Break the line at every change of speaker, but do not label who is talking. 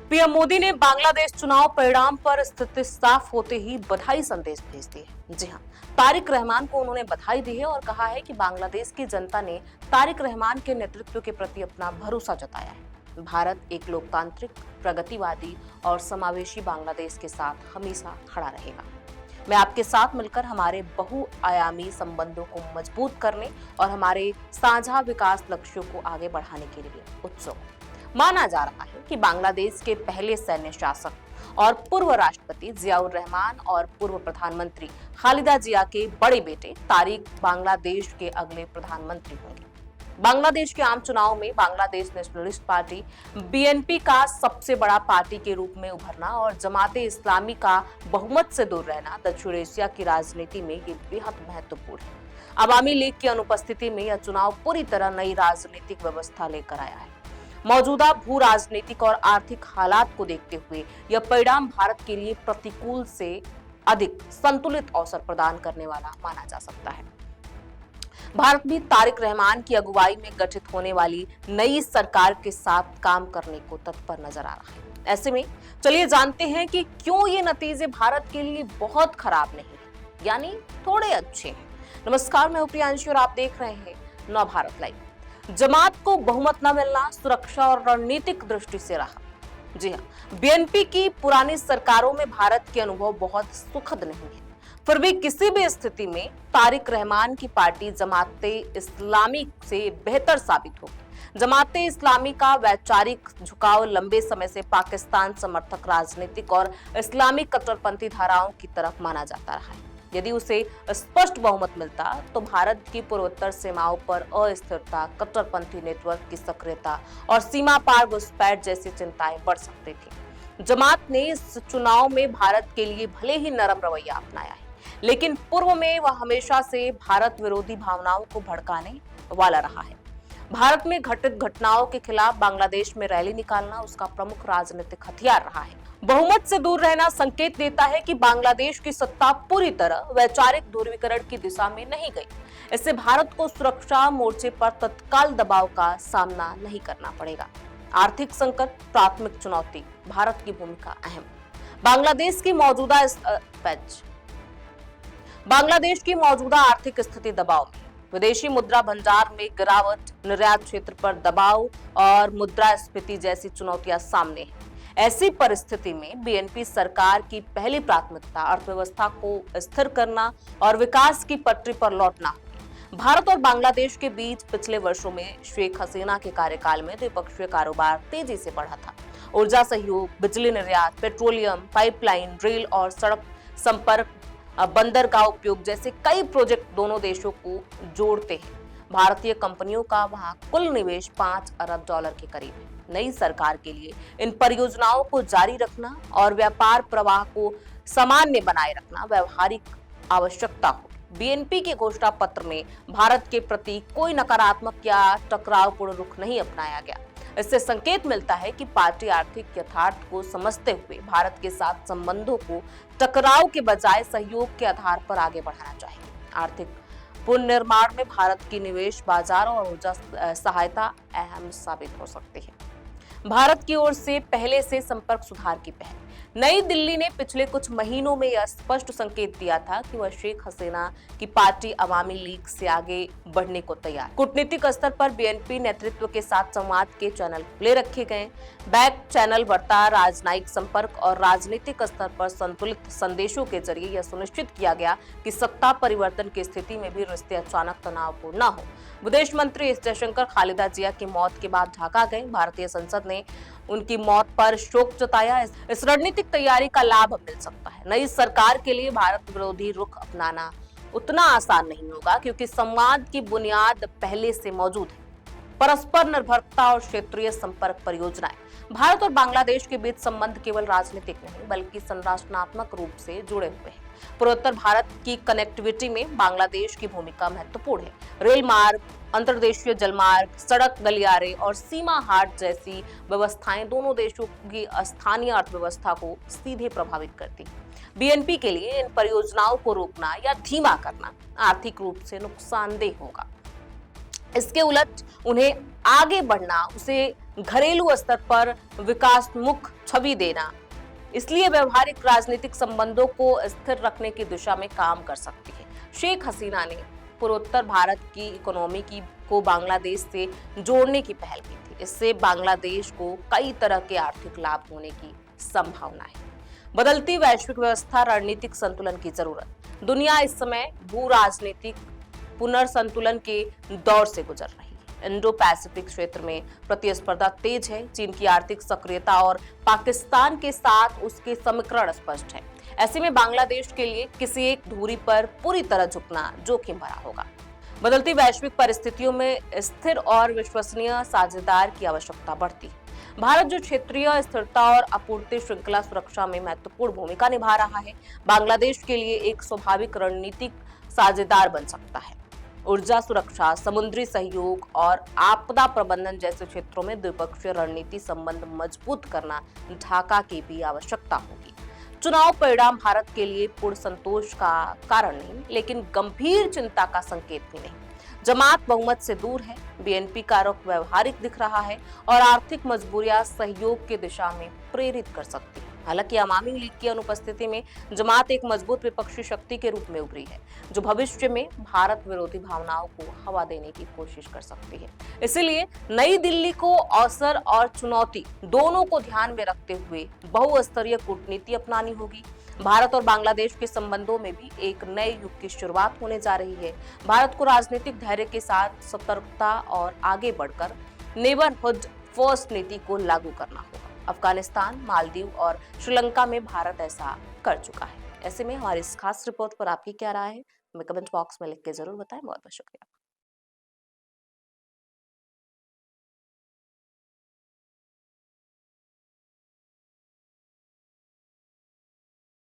PM Modi ने बांग्लादेश चुनाव परिणाम पर स्थिति साफ होते ही बधाई संदेश भेज दिए। जी हां, तारिक रहमान को उन्होंने बधाई दी है और कहा है कि बांग्लादेश की जनता ने तारिक रहमान के नेतृत्व के प्रति अपना भरोसा जताया है। भारत एक लोकतांत्रिक, प्रगतिवादी और समावेशी बांग्लादेश के साथ हमेशा खड़ा रहेगा। मैं आपके साथ मिलकर हमारे बहुआयामी संबंधों को मजबूत करने और हमारे साझा विकास लक्ष्यों को आगे बढ़ाने के लिए उत्सुक हूं। माना जा रहा है कि बांग्लादेश के पहले सैन्य शासक और पूर्व राष्ट्रपति जियाउर रहमान और पूर्व प्रधानमंत्री खालिदा जिया के बड़े बेटे तारिक बांग्लादेश के अगले प्रधानमंत्री होंगे। बांग्लादेश के आम चुनाव में बांग्लादेश नेशनलिस्ट पार्टी बीएनपी का सबसे बड़ा पार्टी के रूप में उभरना और जमाते इस्लामी का बहुमत से दूर रहना दक्षिण एशिया की राजनीति में ये बेहद महत्वपूर्ण है। अवामी लीग की अनुपस्थिति में यह चुनाव पूरी तरह नई राजनीतिक व्यवस्था लेकर आया है। मौजूदा भू राजनीतिक और आर्थिक हालात को देखते हुए यह परिणाम भारत के लिए प्रतिकूल से अधिक संतुलित अवसर प्रदान करने वाला माना जा सकता है। भारत भी तारिक रहमान की अगुवाई में गठित होने वाली नई सरकार के साथ काम करने को तत्पर नजर आ रहा है। ऐसे में चलिए जानते हैं कि क्यों ये नतीजे भारत के लिए बहुत खराब नहीं है, यानी थोड़े अच्छे हैं। नमस्कार, मैं प्रियांशु और आप देख रहे हैं नव भारत लाइव। जमात को बहुमत न मिलना सुरक्षा और रणनीतिक दृष्टि से रहा। जी हां, बीएनपी की पुरानी सरकारों में भारत के अनुभव बहुत सुखद नहीं है। फिर भी किसी भी स्थिति में तारिक रहमान की पार्टी जमाते इस्लामी से बेहतर साबित होगी। जमाते इस्लामी का वैचारिक झुकाव लंबे समय से पाकिस्तान समर्थक राजनीतिक और इस्लामिक कट्टरपंथी धाराओं की तरफ माना जाता रहा है। यदि उसे स्पष्ट बहुमत मिलता तो भारत की पूर्वोत्तर सीमाओं पर अस्थिरता, कट्टरपंथी नेटवर्क की सक्रियता और सीमा पार घुसपैठ जैसी चिंताएं बढ़ सकती थी। जमात ने इस चुनाव में भारत के लिए भले ही नरम रवैया अपनाया है, लेकिन पूर्व में वह हमेशा से भारत विरोधी भावनाओं को भड़काने वाला रहा है। भारत में घटित घटनाओं के खिलाफ बांग्लादेश में रैली निकालना उसका प्रमुख राजनीतिक हथियार रहा है। बहुमत से दूर रहना संकेत देता है कि बांग्लादेश की सत्ता पूरी तरह वैचारिक ध्रुवीकरण की दिशा में नहीं गई। इससे भारत को सुरक्षा मोर्चे पर तत्काल दबाव का सामना नहीं करना पड़ेगा। आर्थिक संकट प्राथमिक चुनौती, भारत की भूमिका अहम। बांग्लादेश की मौजूदा आर्थिक स्थिति दबाव में, विदेशी मुद्रा भंडार में गिरावट, निर्यात क्षेत्र पर दबाव और मुद्रास्फीति जैसी चुनौतियां सामने हैं। ऐसी परिस्थिति में बीएनपी सरकार की पहली प्राथमिकता अर्थव्यवस्था को स्थिर करना और विकास की पटरी पर लौटना होगी। भारत और बांग्लादेश के बीच पिछले वर्षों में शेख हसीना के कार्यकाल में द्विपक्षीय कारोबार तेजी से बढ़ा था। ऊर्जा सहयोग, बिजली निर्यात, पेट्रोलियम पाइपलाइन, रेल और सड़क संपर्क, बंदर का उपयोग जैसे कई प्रोजेक्ट दोनों देशों को जोड़ते हैं। भारतीय कंपनियों का वहां कुल निवेश 5 अरब डॉलर के करीब है। नई सरकार के लिए इन परियोजनाओं को जारी रखना और व्यापार प्रवाह को सामान्य बनाए रखना व्यवहारिक आवश्यकता हो। बीएनपी के घोषणा पत्र में भारत के प्रति कोई नकारात्मक या टकरावपूर्ण रुख नहीं अपनाया गया। इससे संकेत मिलता है कि पार्टी आर्थिक यथार्थ को समझते हुए भारत के साथ संबंधों को टकराव के बजाय सहयोग के आधार पर आगे बढ़ाना चाहिए। आर्थिक पुनर्निर्माण में भारत की निवेश बाजार और ऊर्जा सहायता अहम साबित हो सकती है। भारत की ओर से पहले से संपर्क सुधार की पहल। नई दिल्ली ने पिछले कुछ महीनों में यह स्पष्ट संकेत दिया था कि वह शेख हसीना की पार्टी अवामी लीग से आगे बढ़ने को तैयार। कूटनीतिक स्तर पर बीएनपी नेतृत्व के साथ संवाद के चैनल खुले रखे गए। बैक चैनल, वार्ता, राजनयिक संपर्क और राजनीतिक स्तर पर संतुलित संदेशों के जरिए यह सुनिश्चित किया गया कि सत्ता परिवर्तन की स्थिति में भी रिश्ते अचानक तनावपूर्ण न हो। विदेश मंत्री एस जयशंकर खालिदा जिया की मौत के बाद ढाका गए। भारतीय संसद ने उनकी मौत पर शोक जताया। इस रणनीतिक तैयारी का लाभ मिल सकता है। नई सरकार के लिए भारत विरोधी रुख अपनाना उतना आसान नहीं होगा, क्योंकि संवाद की बुनियाद पहले से मौजूद है। परस्पर निर्भरता और क्षेत्रीय संपर्क परियोजनाएं। भारत और बांग्लादेश के बीच संबंध केवल राजनीतिक नहीं बल्कि संरचनात्मक रूप से जुड़े हुए हैं। पूर्वोत्तर भारत की कनेक्टिविटी में बांग्लादेश की भूमिका महत्वपूर्ण है। रेल मार्ग, अंतर्देशीय जलमार्ग, सड़क गलियारे और सीमा हाट जैसी व्यवस्थाएं दोनों देशों की स्थानीय अर्थव्यवस्था को सीधे प्रभावित करती हैं। बीएनपी के लिए इन परियोजनाओं को रोकना या धीमा करना आर्थिक रूप से नुकसानदेह होगा। इसके उलट उन्हें आगे बढ़ना, उसे घरेलू स्तर पर विकासमुख छवि देना, इसलिए व्यवहारिक राजनीतिक संबंधों को स्थिर रखने की दिशा में काम कर सकती है। शेख हसीना ने पूर्वोत्तर भारत की इकोनॉमी की को बांग्लादेश से जोड़ने की पहल की थी। इससे बांग्लादेश को कई तरह के आर्थिक लाभ होने की संभावना है। बदलती वैश्विक व्यवस्था, रणनीतिक संतुलन की जरूरत। दुनिया इस समय भू राजनीतिक पुनर्संतुलन के दौर से गुजर रही है। इंडो पैसिफिक क्षेत्र में प्रतिस्पर्धा तेज है। चीन की आर्थिक सक्रियता और पाकिस्तान के साथ उसके समीकरण स्पष्ट है। ऐसे में बांग्लादेश के लिए किसी एक धुरी पर पूरी तरह झुकना जोखिम भरा होगा। बदलती वैश्विक परिस्थितियों में स्थिर और विश्वसनीय साझेदार की आवश्यकता बढ़ती है। भारत जो क्षेत्रीय स्थिरता और आपूर्ति श्रृंखला सुरक्षा में महत्वपूर्ण भूमिका निभा रहा है, बांग्लादेश के लिए एक स्वाभाविक रणनीतिक साझेदार बन सकता है। ऊर्जा सुरक्षा, समुद्री सहयोग और आपदा प्रबंधन जैसे क्षेत्रों में द्विपक्षीय रणनीति संबंध मजबूत करना ढाका की भी आवश्यकता होगी। चुनाव परिणाम भारत के लिए पूर्ण संतोष का कारण नहीं, लेकिन गंभीर चिंता का संकेत भी नहीं। जमात बहुमत से दूर है, बीएनपी का रुख व्यवहारिक दिख रहा है और आर्थिक मजबूरियां सहयोग की दिशा में प्रेरित कर सकती है। हालांकि अवामी लीग की अनुपस्थिति में जमात एक मजबूत विपक्षी शक्ति के रूप में उभरी है, जो भविष्य में भारत विरोधी भावनाओं को हवा देने की कोशिश कर सकती है। इसलिए नई दिल्ली को अवसर और चुनौती दोनों को ध्यान में रखते हुए बहुस्तरीय कूटनीति अपनानी होगी। भारत और बांग्लादेश के संबंधों में भी एक नए युग की शुरुआत होने जा रही है। भारत को राजनीतिक धैर्य के साथ सतर्कता और आगे बढ़कर नेबरहुड फर्स्ट नीति को लागू करना होगा। अफगानिस्तान, मालदीव और श्रीलंका में भारत ऐसा कर चुका है। ऐसे में हमारी इस खास रिपोर्ट पर आपकी क्या राय है, हमें कमेंट बॉक्स में लिख के जरूर बताएं। बहुत बहुत शुक्रिया।